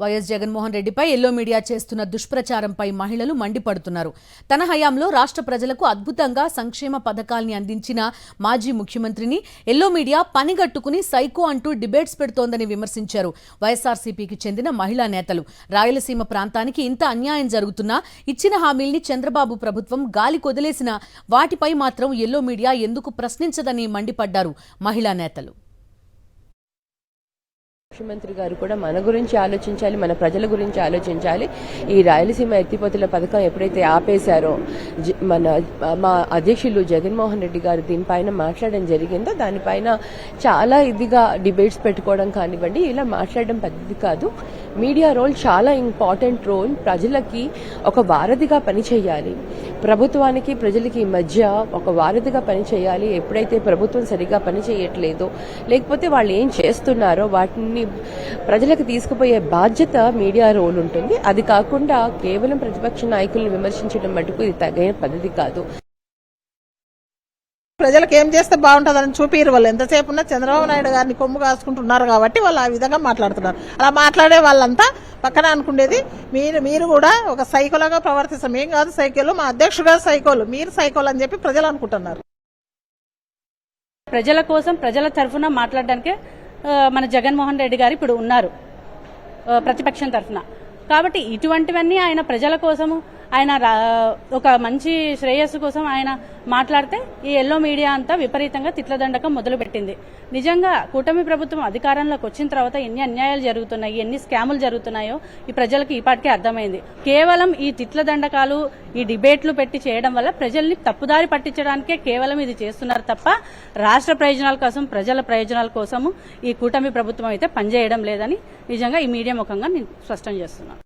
YS Jaganmohan రెడ్డిపై yellow media చేస్తున్న దుష్ప్రచారంపై మహిళలు మండిపడుతున్నారు. తన హయాంలో రాష్ట్ర ప్రజలకు అద్భుతంగా సంక్షేమ పథకాల్ని అందించిన మాజీ ముఖ్యమంత్రిని ఎల్లో మీడియా పనిగట్టుకుని సైకో అంటూ డిబేట్స్ పెడుతోందని విమర్శించారు. వైఎస్ఆర్సీపీకి చెందిన మహిళా నేతలు రాయలసీమ ప్రాంతానికి ఇంత అన్యాయం జరుగుతున్నా ఇచ్చిన హామీల్ని చంద్రబాబు ప్రభుత్వం గాలి కొదిలేసిన వాటిపై మాత్రం ఎల్లో మీడియా ఎందుకు ప్రశ్నించదని మండిపడ్డారు మహిళా నేతలు. ముఖ్యమంత్రి గారు కూడా మన గురించి ఆలోచించాలి, మన ప్రజల గురించి ఆలోచించాలి. ఈ రాయలసీమ ఎత్తిపోతల పథకం ఎప్పుడైతే ఆపేశారో మా అధ్యక్షులు జగన్మోహన్ రెడ్డి గారు దీనిపైన మాట్లాడడం జరిగిందో దానిపైన చాలా ఇదిగా డిబేట్స్ పెట్టుకోవడం కానివ్వండి, ఇలా మాట్లాడడం పెద్దది కాదు. మీడియా రోల్ చాలా ఇంపార్టెంట్ రోల్. ప్రజలకి ఒక వారధిగా పనిచేయాలి, ప్రభుత్వానికి ప్రజలకి మధ్య ఒక వారధిగా పనిచేయాలి. ఎప్పుడైతే ప్రభుత్వం సరిగ్గా పనిచేయట్లేదో లేకపోతే వాళ్ళు ఏం చేస్తున్నారో వాటిని ప్రజలకు తీసుకుపోయే బాధ్యత మీడియా రోల్ ఉంటుంది. అది కాకుండా కేవలం ప్రతిపక్ష నాయకులను విమర్శించడం మటుకు ఇది తగిన పద్ధతి కాదు. ప్రజలకు ఏం చేస్తే బాగుంటుందని చూపిరు. వాళ్ళు ఎంతసేపు ఉన్నా చంద్రబాబు నాయుడు గారిని కొమ్ము కాసుకుంటున్నారు కాబట్టి వాళ్ళు ఆ విధంగా మాట్లాడుతున్నారు. అలా మాట్లాడే వాళ్ళంతా పక్కన అనుకునేది మీరు కూడా ఒక సైకోలాగా ప్రవర్తిస్తాం. ఏం కాదు సైకోలు, మా అధ్యక్షుడు గారు సైకోలు, మీరు సైకోలు అని చెప్పి ప్రజలు అనుకుంటున్నారు. ప్రజల కోసం ప్రజల తరఫున మాట్లాడడానికే మన జగన్మోహన్ రెడ్డి గారు ఇప్పుడు ఉన్నారు ప్రతిపక్షం తరఫున. కాబట్టి ఇటువంటివన్నీ ఆయన ప్రజల కోసము, ఆయన ఒక మంచి శ్రేయస్సు కోసం ఆయన మాట్లాడితే ఈ ఎల్లో మీడియా అంతా విపరీతంగా తిట్లదండకం మొదలుపెట్టింది. నిజంగా కూటమి ప్రభుత్వం అధికారంలోకి వచ్చిన తర్వాత ఎన్ని అన్యాయాలు జరుగుతున్నాయి, ఎన్ని స్కాములు జరుగుతున్నాయో ఈ ప్రజలకు ఈపాటికే అర్థమైంది. కేవలం ఈ తిట్లదండకాలు, ఈ డిబేట్లు పెట్టి చేయడం వల్ల ప్రజల్ని తప్పుదారి పట్టించడానికే కేవలం ఇది చేస్తున్నారు తప్ప రాష్ట్ర ప్రయోజనాల కోసం, ప్రజల ప్రయోజనాల కోసము ఈ కూటమి ప్రభుత్వం అయితే పనిచేయడం లేదని నిజంగా ఈ మీడియా ముఖంగా నేను స్పష్టం చేస్తున్నాను.